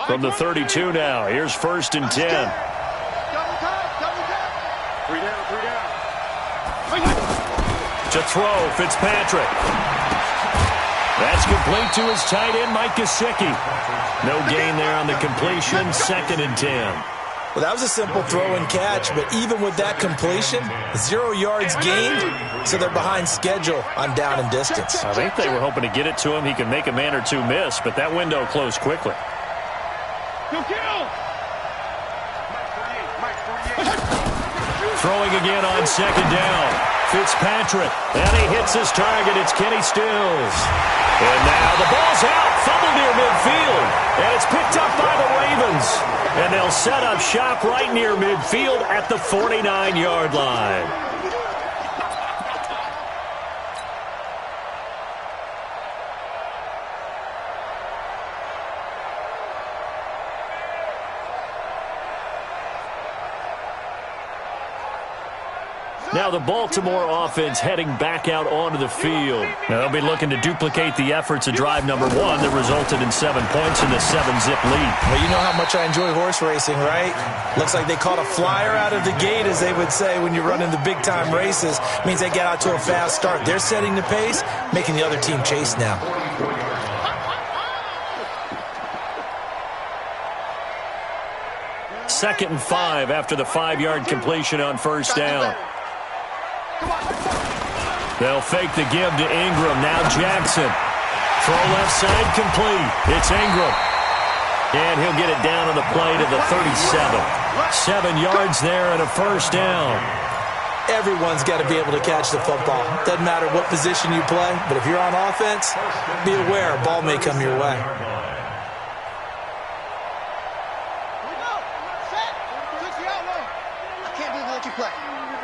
From the 32 now, here's 1st and 10. Double tap. 3 down. To throw, Fitzpatrick. That's complete to his tight end, Mike Gesicki. No gain there on the completion, 2nd and 10. Well, that was a simple throw and catch, but even with that completion, 0 yards gained, so they're behind schedule on down and distance. I think they were hoping to get it to him. He could make a man or two miss, but that window closed quickly. Throwing again on 2nd down. Fitzpatrick, and he hits his target. It's Kenny Stills. And now the ball's out, fumbled near midfield, and it's picked up by the Ravens. And they'll set up shop right near midfield at the 49-yard line. Now the Baltimore offense heading back out onto the field. Now they'll be looking to duplicate the efforts of drive number 1 that resulted in 7 points in the 7-zip lead. Well, you know how much I enjoy horse racing, right? Looks like they caught a flyer out of the gate, as they would say when you're running the big-time races. Means they get out to a fast start. They're setting the pace, making the other team chase now. Second and 5 after the 5-yard completion on 1st down. They'll fake the give to Ingram. Now Jackson. Throw left side complete. It's Ingram. And he'll get it down on the play to the 37. 7 yards there and a 1st down. Everyone's got to be able to catch the football. Doesn't matter what position you play, but if you're on offense, be aware a ball may come your way.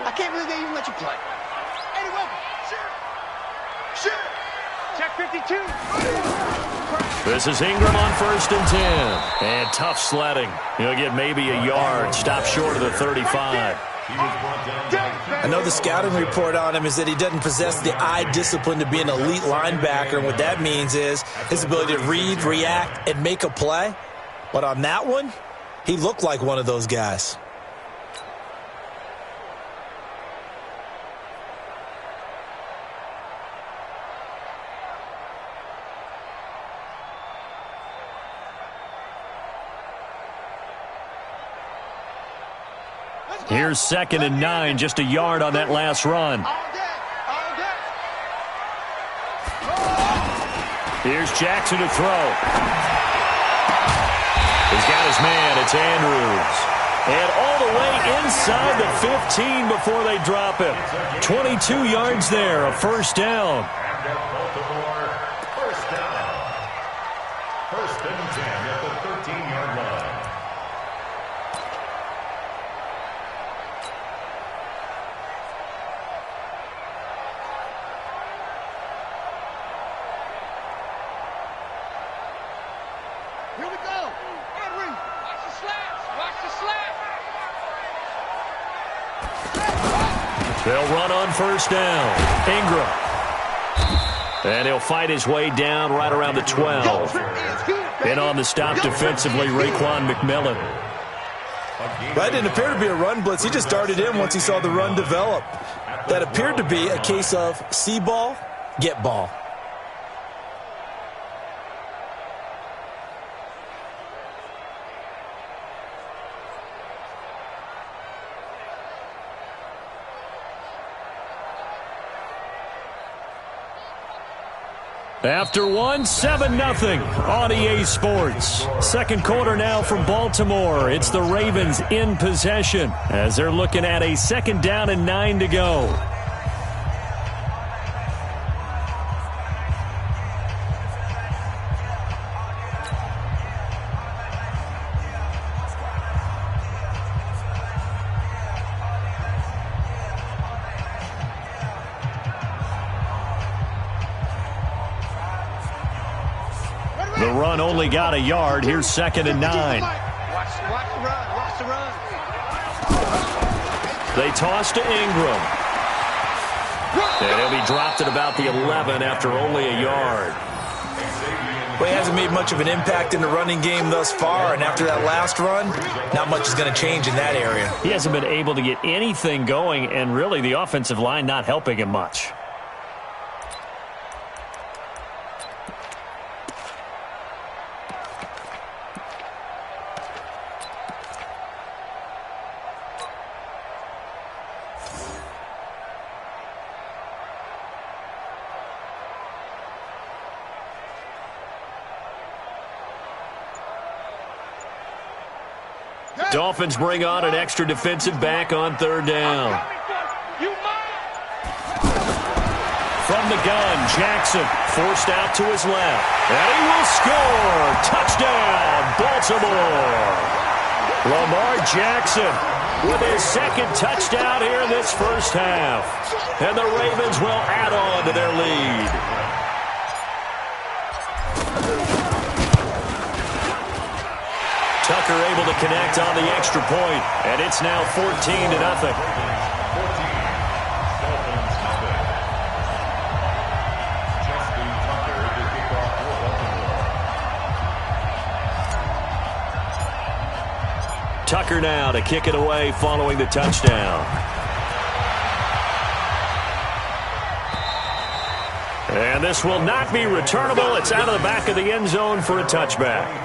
I can't believe they even let you play. Anyway, shoot. Check 52. This is Ingram on 1st and 10. And tough sledding. He'll get maybe a yard. Stop short of the 35. I know the scouting report on him is that he doesn't possess the eye discipline to be an elite linebacker. And what that means is his ability to read, react, and make a play. But on that one, he looked like one of those guys. Here's 2nd and 9, just a yard on that last run. Here's Jackson to throw. He's got his man. It's Andrews. And all the way inside the 15 before they drop him. 22 yards there, a 1st down. First down. 1st and 10 at the 13-yard line. Here we go. Henry, watch the slats. Watch the slats. They'll run on 1st down. Ingram. And he'll fight his way down right around the 12. And on the stop defensively, Raekwon McMillan. That didn't appear to be a run blitz. He just darted in once he saw the run develop. That appeared to be a case of see ball, get ball. After one, 7-0 on EA Sports. Second quarter now from Baltimore. It's the Ravens in possession as they're looking at a 2nd down and 9 to go. The run only got a yard. Here's 2nd and 9. Watch the run. Watch the run. They toss to Ingram. And he'll be dropped at about the 11 after only a yard. Well, he hasn't made much of an impact in the running game thus far, and after that last run, not much is going to change in that area. He hasn't been able to get anything going, and really the offensive line not helping him much. Dolphins bring on an extra defensive back on third down. From the gun, Jackson forced out to his left. And he will score. Touchdown, Baltimore. Lamar Jackson with his second touchdown here in this first half. And the Ravens will add on to their lead. Tucker able to connect on the extra point, and it's now 14-0. Tucker now to kick it away following the touchdown. And this will not be returnable. It's out of the back of the end zone for a touchback.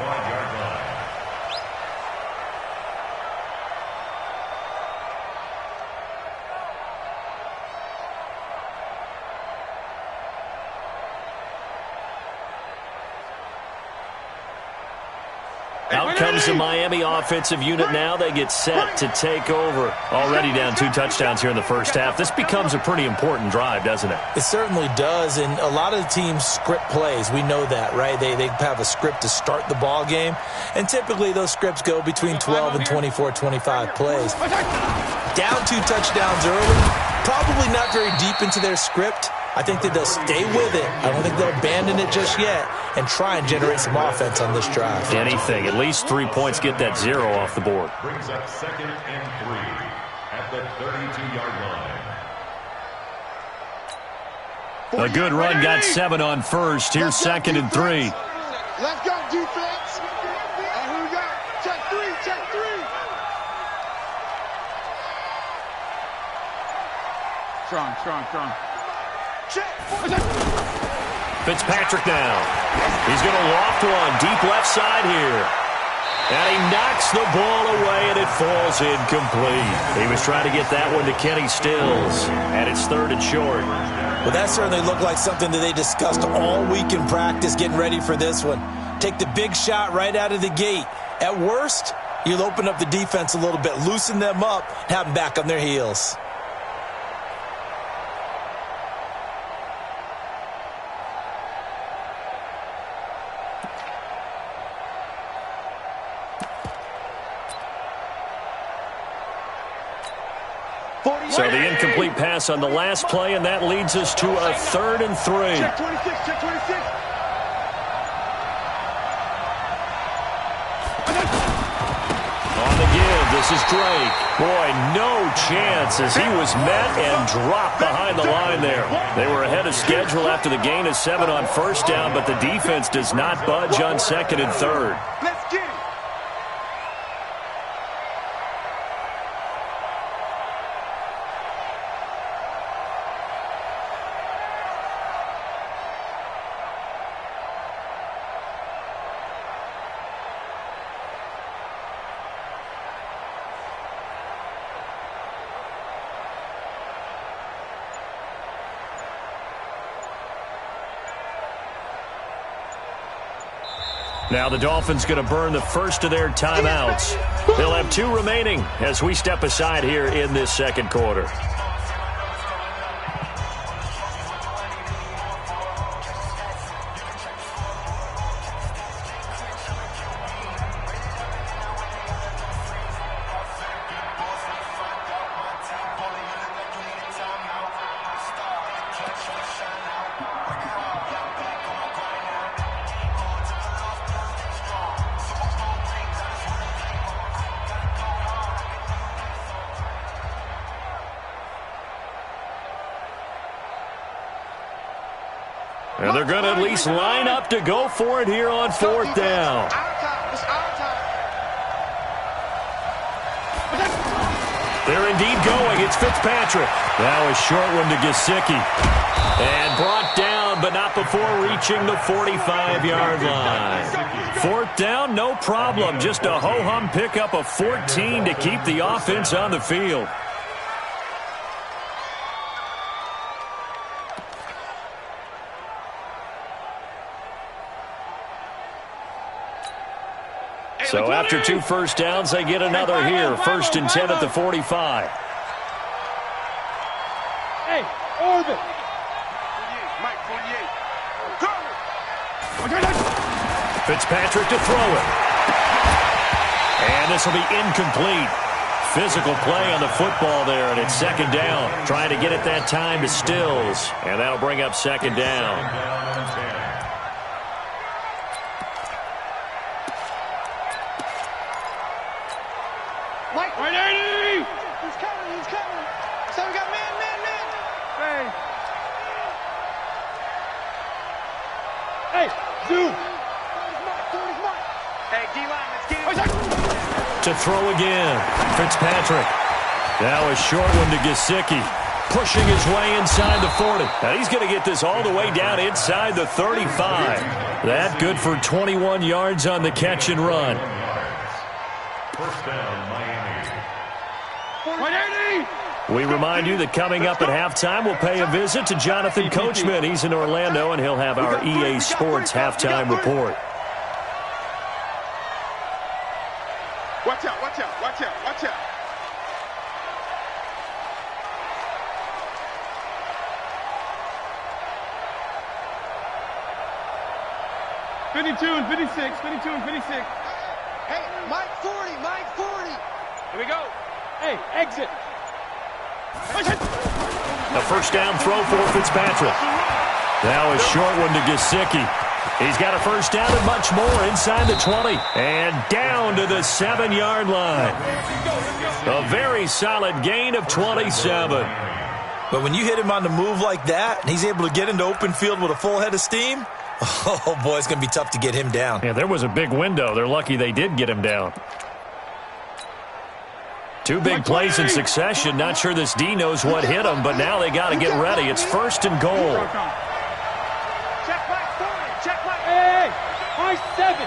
Out comes the Miami offensive unit now. They get set to take over. Already down 2 touchdowns here in the first half. This becomes a pretty important drive, doesn't it? It certainly does, and a lot of the teams script plays. We know that, right? They have a script to start the ball game, and typically those scripts go between 12 and 24, 25 plays. Down 2 touchdowns early, probably not very deep into their script. I think that they'll stay with it. I don't think they'll abandon it just yet and try and generate some offense on this drive. Anything. At least 3 points get that 0 off the board. Brings up 2nd and 3 at the 32-yard line. A good run got 7 on first. Here's 2nd and 3. Let's go, defense. And here we go. Check 3, check 3. Strong, strong, strong. Fitzpatrick now. He's going to loft one deep left side here. And he knocks the ball away, and it falls incomplete. He was trying to get that one to Kenny Stills, and it's 3rd and short. Well, that certainly looked like something that they discussed all week in practice, getting ready for this one. Take the big shot right out of the gate. At worst, you'll open up the defense a little bit, loosen them up, have them back on their heels. So the incomplete pass on the last play, and that leads us to a 3rd and 3. Check 26, check 26. On the give, this is Drake. Boy, no chance as he was met and dropped behind the line there. They were ahead of schedule after the gain of 7 on first down, but the defense does not budge on 2nd and 3rd. Let's get it. Now the Dolphins going to burn the first of their timeouts. They'll have 2 remaining as we step aside here in this second quarter. And they're going to at least line up to go for it here on fourth down. It's our time. They're indeed going. It's Fitzpatrick. Now a short one to Gesicki. And brought down, but not before reaching the 45-yard line. Fourth down, no problem. Just a ho-hum pickup of 14 to keep the offense on the field. So after 2 first downs, they get another here. 1st and 10 at the 45. Hey, Orbit. Mike, 48. Fitzpatrick to throw it. And this will be incomplete. Physical play on the football there, and it's 2nd down. Trying to get it that time to Stills. And that'll bring up 2nd down. Mike, 180! He's coming. So we got man. Hey, Zoom. Hey, D-line, let's get it. To throw again, Fitzpatrick. Now a short one to Gesicki. Pushing his way inside the 40. Now he's going to get this all the way down inside the 35. That good for 21 yards on the catch and run. First down, Miami. 180! We remind you that coming up at halftime, we'll pay a visit to Jonathan Coachman. He's in Orlando, and he'll have our EA Sports halftime report. Watch out. 52 and 56. Hey, Mike 40. Here we go. Hey, exit. A first down throw for Fitzpatrick. Now a short one to Gesicki. He's got a first down and much more inside the 20. And down to the 7-yard line. A very solid gain of 27. But when you hit him on the move like that, and he's able to get into open field with a full head of steam, oh, boy, it's going to be tough to get him down. Yeah, there was a big window. They're lucky they did get him down. 2 big plays in succession. Not sure this D knows what hit him, but now they got to get ready. It's 1st and goal. Check Mike 40. Hey, Mike 7.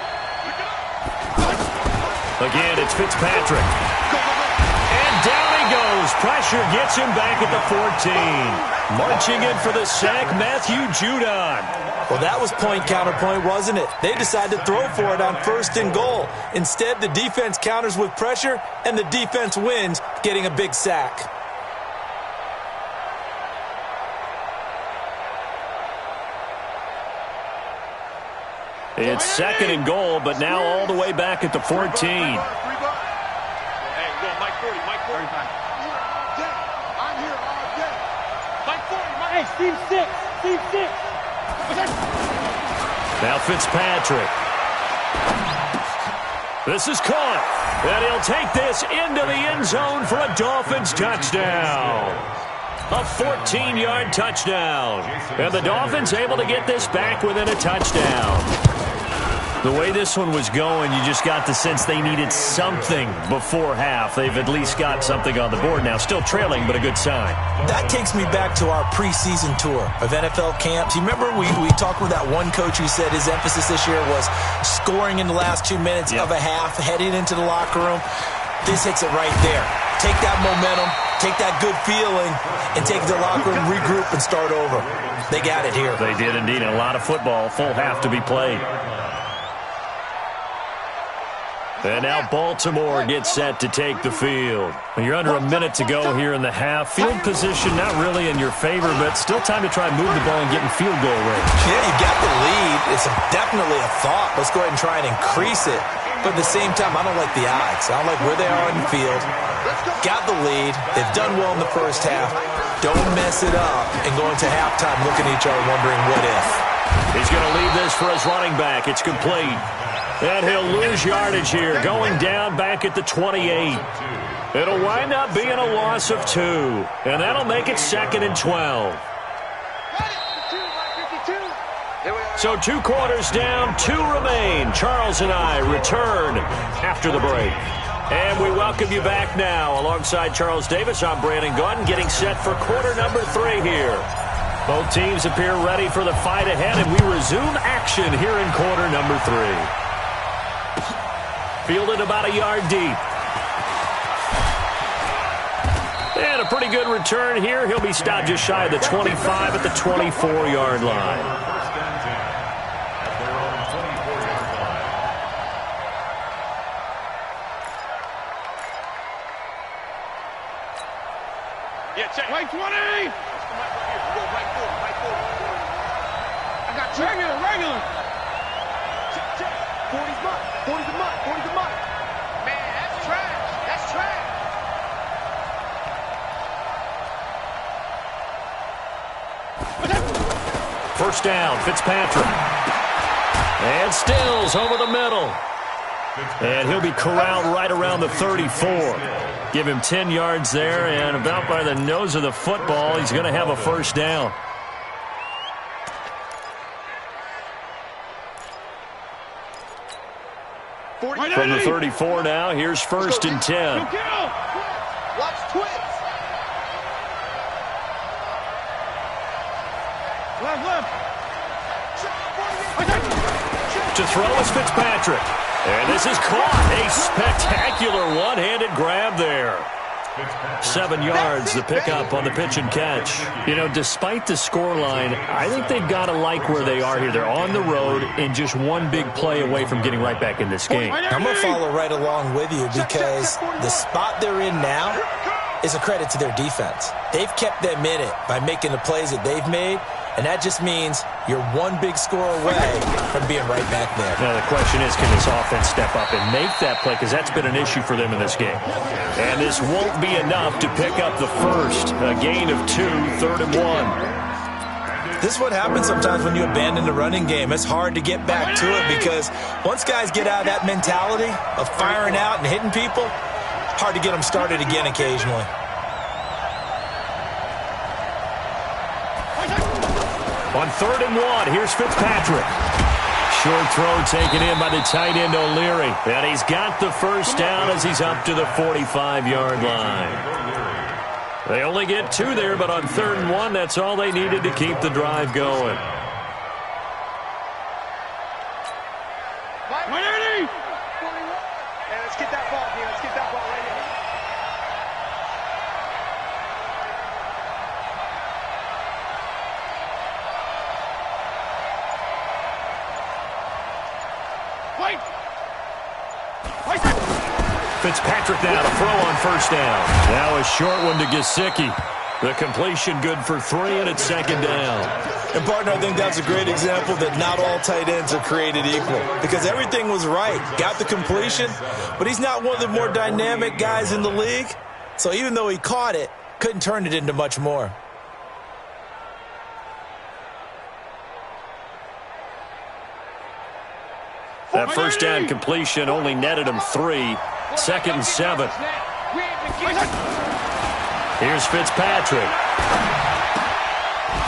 Again, it's Fitzpatrick. And down he goes. Pressure gets him back at the 14. Marching in for the sack, Matthew Judon. Well, that was point counterpoint, wasn't it? They decided to throw for it on 1st and goal. Instead, the defense counters with pressure, and the defense wins, getting a big sack. It's 2nd and goal, but now all the way back at the 14. Hey, go Mike 40. I'm here all day. Mike 40. Hey, Steve 6. Now Fitzpatrick. This is caught. And he'll take this into the end zone for a Dolphins touchdown. A 14-yard touchdown. And the Dolphins able to get this back within a touchdown. The way this one was going, you just got the sense they needed something before half. They've at least got something on the board now. Still trailing, but a good sign. That takes me back to our preseason tour of NFL camps. You remember we talked with that one coach who said his emphasis this year was scoring in the last 2 minutes of a half, heading into the locker room. This hits it right there. Take that momentum, take that good feeling, and take it to the locker room, regroup, and start over. They got it here. They did indeed. A lot of football, full half to be played. And now Baltimore gets set to take the field. You're under a minute to go here in the half. Field position not really in your favor, but still time to try and move the ball and get in field goal range. Yeah, you got the lead. It's definitely a thought. Let's go ahead and try and increase it. But at the same time, I don't like the odds. I don't like where they are on the field. Got the lead. They've done well in the first half. Don't mess it up and go into halftime looking at each other wondering what if. He's going to leave this for his running back. It's complete. And he'll lose yardage here, going down back at the 28. It'll wind up being a loss of 2. And that'll make it 2nd and 12. So 2 quarters down, 2 remain. Charles and I return after the break. And we welcome you back now. Alongside Charles Davis, I'm Brandon Gaudin, getting set for quarter number 3 here. Both teams appear ready for the fight ahead, and we resume action here in quarter number 3. Fielded about a yard deep. And a pretty good return here. He'll be stopped just shy of the 25 at the 24-yard line. Right 20! I got regular. Check. 40's mine. 40's the mine. 40's the mine. Man, that's trash. That's trash. First down, Fitzpatrick. And Stills over the middle. And he'll be corralled right around the 34. Give him 10 yards there, and about by the nose of the football, he's going to have a first down. From the 34 now, here's first and 10. Watch twins. Left. To throw is Fitzpatrick. And this is caught. A spectacular one-handed grab there. 7 yards, the pickup on the pitch and catch. You know, despite the scoreline, I think they've got to like where they are here. They're on the road and just one big play away from getting right back in this game. I'm going to follow right along with you because the spot they're in now is a credit to their defense. They've kept them in it by making the plays that they've made, and that just means you're one big score away from being right back there. Now the question is, can this offense step up and make that play? Because that's been an issue for them in this game. And this won't be enough to pick up the first. A gain of 2, 3rd and 1. This is what happens sometimes when you abandon the running game. It's hard to get back to it because once guys get out of that mentality of firing out and hitting people, hard to get them started again occasionally. On 3rd and 1, here's Fitzpatrick. Short throw taken in by the tight end O'Leary. And he's got the first down as he's up to the 45-yard line. They only get 2 there, but on 3rd and 1, that's all they needed to keep the drive going. Hey, let's get that ball, man. Let's get that ball right here. Fitzpatrick now to throw on first down. Now a short one to Gesicki. The completion good for 3, and it's 2nd down. And, partner, I think that's a great example that not all tight ends are created equal because everything was right. Got the completion, but he's not one of the more dynamic guys in the league. So even though he caught it, couldn't turn it into much more. That first down completion only netted him 3. 2nd and 7. Here's Fitzpatrick.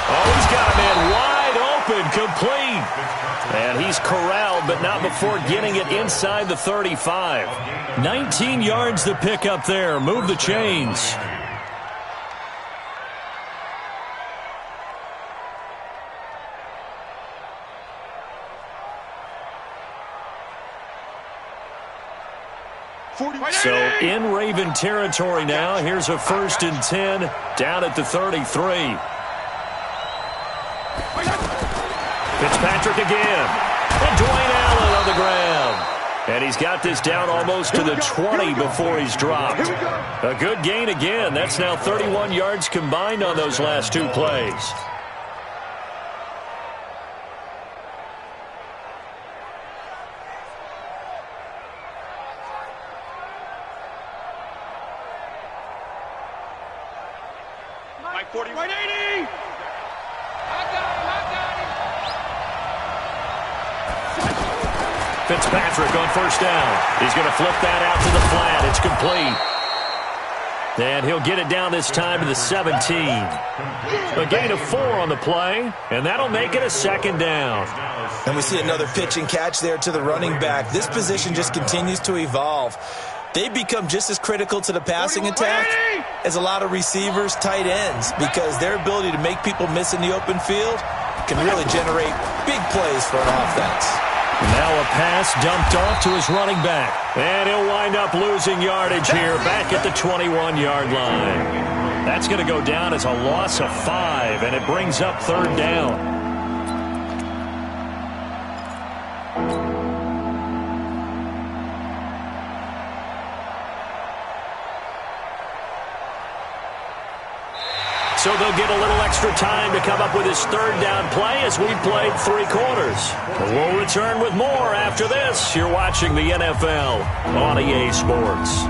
Oh, he's got a man wide open, complete. And he's corralled, but not before getting it inside the 35. 19 yards to pick up there. Move the chains. So in Raven territory now. Here's a 1st and 10 down at the 33. Fitzpatrick again. And Dwayne Allen on the ground. And he's got this down almost to the 20 before he's dropped. A good gain again. That's now 31 yards combined on those last 2 plays. Mike 40, right 80! I got him! Fitzpatrick on first down. He's going to flip that out to the flat. It's complete. And he'll get it down this time to the 17. A gain of 4 on the play, and that'll make it a second down. And we see another pitch and catch there to the running back. This position just continues to evolve. They become just as critical to the passing attack as a lot of receivers, tight ends, because their ability to make people miss in the open field can really generate big plays for an offense. Now a pass dumped off to his running back. And he'll wind up losing yardage here back at the 21-yard line. That's going to go down as a loss of 5, and it brings up third down. So they'll get a little extra time to come up with his third down play as we played 3 quarters. We'll return with more after this. You're watching the NFL on EA Sports.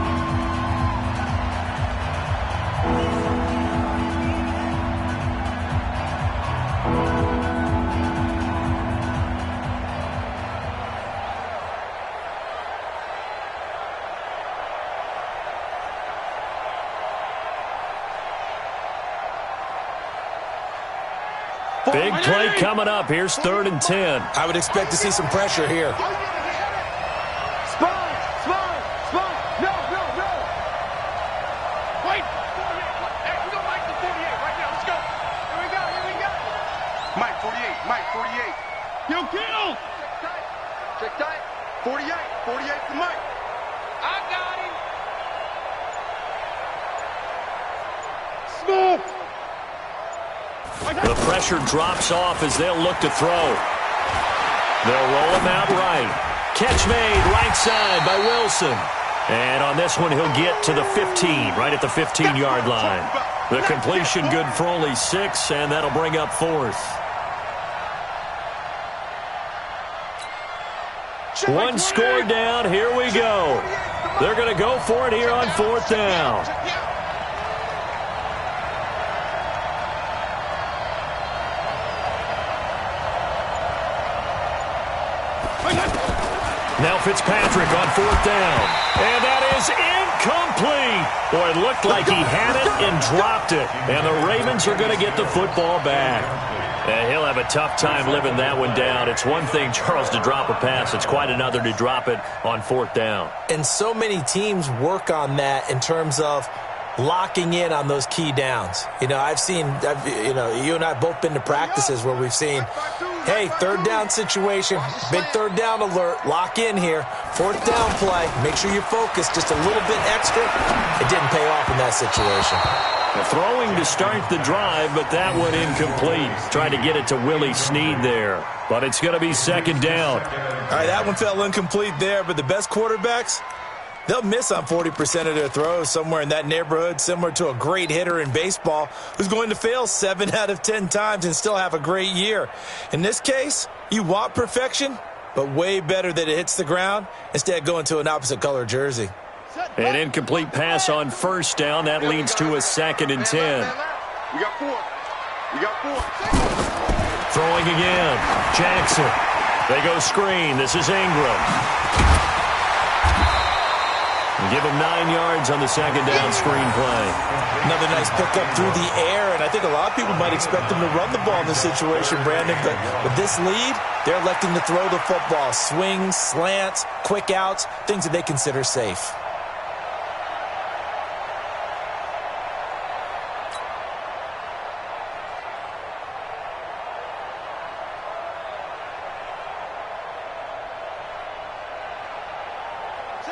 Big play coming up. Here's 3rd and 10. I would expect to see some pressure here. Spine. No. Wait. Hey, we don't like the 48 right now. Let's go. Here we go. Mike, 48. Yo, kill. Check tight. 48 for Mike. I got him. Smooth. The pressure drops off as they'll look to throw. They'll roll him out right. Catch made right side by Wilson. And on this one, he'll get to the 15, right at the 15-yard line. The completion good for only 6, and that'll bring up 4th. One score down. Here we go. They're going to go for it here on 4th down. Now Fitzpatrick on 4th down. And that is incomplete. Boy, it looked like he had it and dropped it. And the Ravens are going to get the football back. And he'll have a tough time living that one down. It's one thing, Charles, to drop a pass. It's quite another to drop it on 4th down. And so many teams work on that in terms of locking in on those key downs. You know, you and I have both been to practices where we've seen, hey, 3rd down situation, big 3rd down alert, lock in here, 4th down play, make sure you're focused just a little bit extra. It didn't pay off in that situation. Throwing to start the drive, but that one incomplete. Tried to get it to Willie Snead there, but it's going to be 2nd down. All right, that one fell incomplete there, but the best quarterbacks, they'll miss on 40% of their throws, somewhere in that neighborhood, similar to a great hitter in baseball who's going to fail 7 out of 10 times and still have a great year. In this case, you want perfection, but way better that it hits the ground instead of going to an opposite color jersey. An incomplete pass on 1st down. That leads to a 2nd and 10. We got 4. Throwing again. Jackson. They go screen. This is Ingram. Give him 9 yards on the 2nd down screen play. Another nice pickup through the air, and I think a lot of people might expect them to run the ball in this situation, Brandon, but with this lead, they're electing to throw the football. Swings, slants, quick outs, things that they consider safe.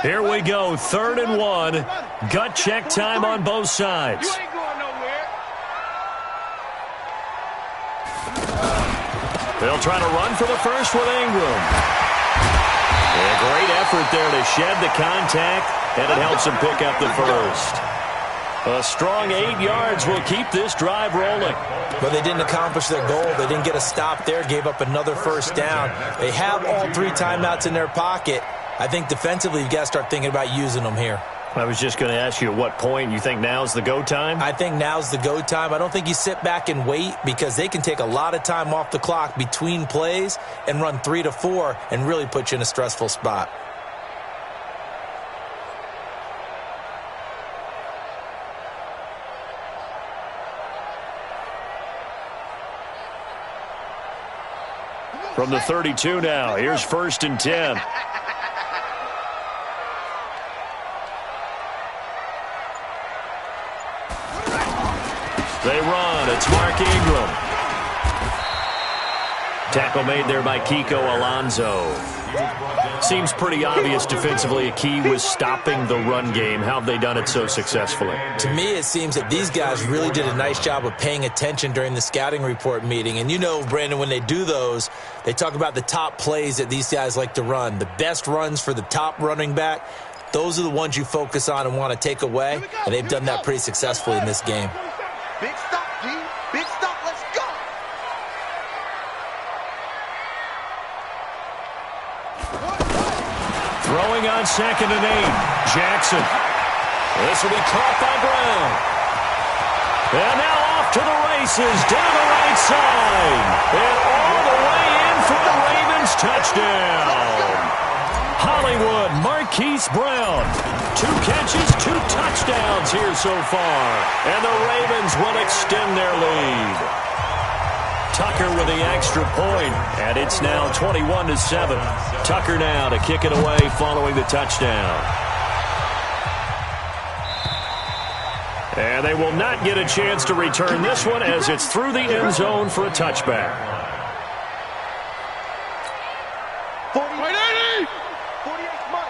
Here we go, 3rd and 1. Gut check time on both sides. You ain't going nowhere. They'll try to run for the first with Ingram. A great effort there to shed the contact, and it helps him pick up the first. A strong 8 yards will keep this drive rolling. But they didn't accomplish their goal. They didn't get a stop there, gave up another 1st down. They have all 3 timeouts in their pocket. I think defensively you've got to start thinking about using them here. I was just going to ask you at what point you think now's the go time? I think now's the go time. I don't think you sit back and wait because they can take a lot of time off the clock between plays and run 3 to 4 and really put you in a stressful spot. From the 32 now, here's 1st and 10. They run. It's Mark Ingram. Tackle made there by Kiko Alonso. Seems pretty obvious defensively a key was stopping the run game. How have they done it so successfully? To me, it seems that these guys really did a nice job of paying attention during the scouting report meeting. And you know, Brandon, when they do those, they talk about the top plays that these guys like to run. The best runs for the top running back, those are the ones you focus on and want to take away. And they've done that pretty successfully in this game. Big stop, G. Big stop. Let's go. Throwing on 2nd and 8. Jackson. This will be caught by Brown. And now off to the races down the right side. And all the way in for the Ravens touchdown. Hollywood Marquise Brown. 2 catches, 2 touchdowns here so far. And the Ravens will extend their lead. Tucker with the extra point, and it's now 21-7. Tucker now to kick it away following the touchdown. And they will not get a chance to return this one as it's through the end zone for a touchback. 48, 48, Mike.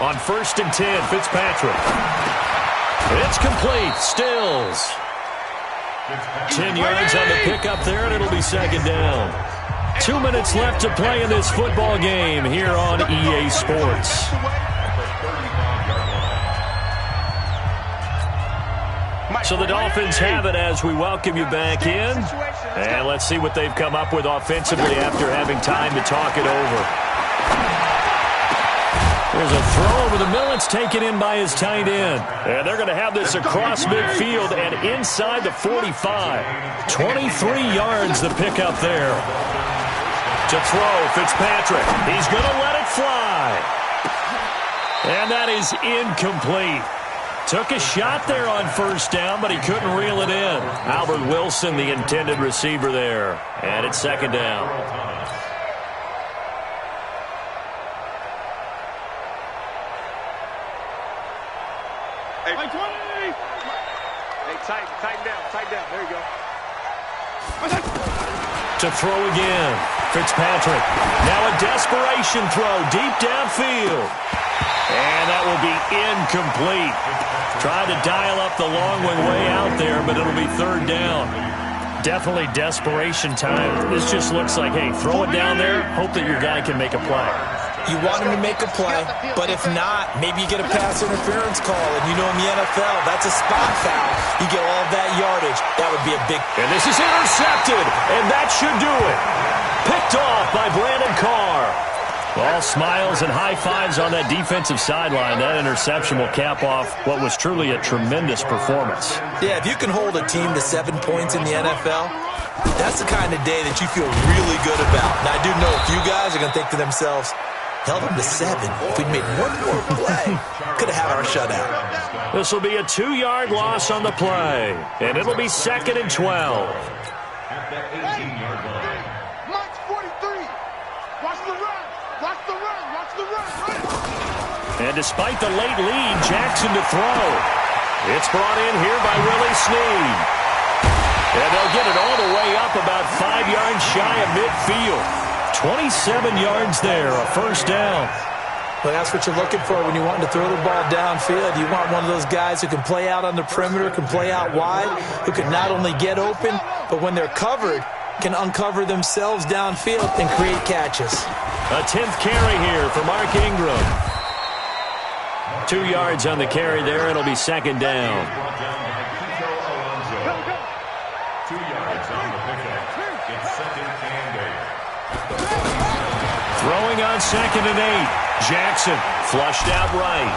On 1st and 10, Fitzpatrick. It's complete. Stills. 10 yards on the pickup there, and it'll be 2nd down. 2 minutes left to play in this football game here on EA Sports. So the Dolphins have it as we welcome you back in. And let's see what they've come up with offensively after having time to talk it over. There's a throw over the middle. It's taken in by his tight end. And they're going to have this across midfield and inside the 45. 23 yards the pickup there. To throw, Fitzpatrick. He's going to let it fly. And that is incomplete. Took a shot there on 1st down, but he couldn't reel it in. Albert Wilson, the intended receiver there. And it's 2nd down. Tighten down. There you go. To throw again. Fitzpatrick. Now a desperation throw deep downfield. And that will be incomplete. Tried to dial up the long one way out there, but it'll be 3rd down. Definitely desperation time. This just looks like, hey, throw it down there, hope that your guy can make a play. You want him to make a play, but if not, maybe you get a pass interference call. And you know in the NFL, that's a spot foul. You get all that yardage. That would be a big... And this is intercepted, and that should do it. Picked off by Brandon Carr. All smiles and high fives on that defensive sideline. That interception will cap off what was truly a tremendous performance. Yeah, if you can hold a team to 7 points in the NFL, that's the kind of day that you feel really good about. Now, I do know a few guys are going to think to themselves, held them to 7. If we'd made one more play, could have had our shutout. This will be a 2-yard loss on the play, and it'll be 2nd and 12. At the 18-yard line. Mike's 43. Watch the run. Watch the run. Watch the run. And despite the late lead, Jackson to throw. It's brought in here by Willie Snead. And they'll get it all the way up about 5 yards shy of midfield. 27 yards there, a 1st down. Well, that's what you're looking for when you want to throw the ball downfield. You want one of those guys who can play out on the perimeter, can play out wide, who can not only get open, but when they're covered, can uncover themselves downfield and create catches. A 10th carry here for Mark Ingram. 2 yards on the carry there. It'll be 2nd down. 2 yards on the pickup. It's 2nd and 8. Throwing on 2nd and 8. Jackson flushed out right.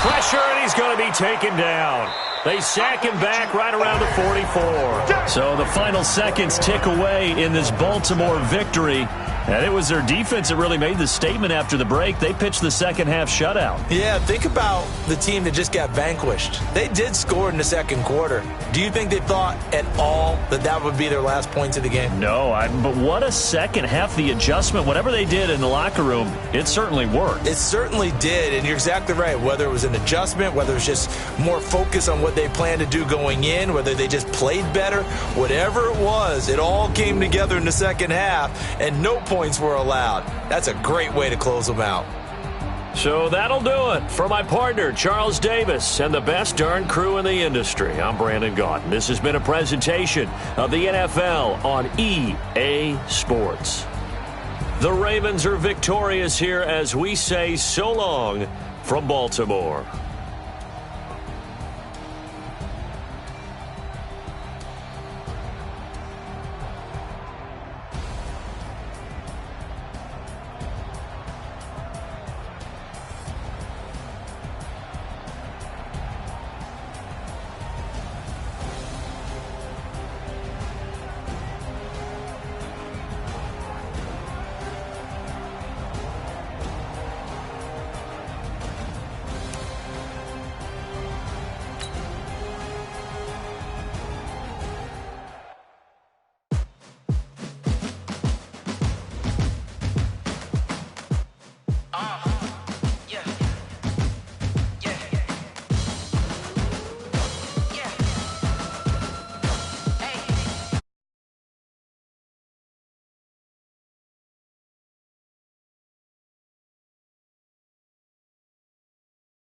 Pressure, and he's going to be taken down. They sack him back right around the 44. So the final seconds tick away in this Baltimore victory. And it was their defense that really made the statement after the break. They pitched the second-half shutout. Yeah, think about the team that just got vanquished. They did score in the second quarter. Do you think they thought at all that that would be their last points of the game? No, but what a second half. The adjustment, whatever they did in the locker room, it certainly worked. It certainly did, and you're exactly right. Whether it was an adjustment, whether it was just more focus on what they planned to do going in, whether they just played better, whatever it was, it all came together in the second half, and no points were allowed. That's a great way to close them out. So that'll do it. For my partner, Charles Davis, and the best darn crew in the industry, I'm Brandon Gaudin. This has been a presentation of the NFL on EA Sports. The Ravens are victorious here as we say so long from Baltimore.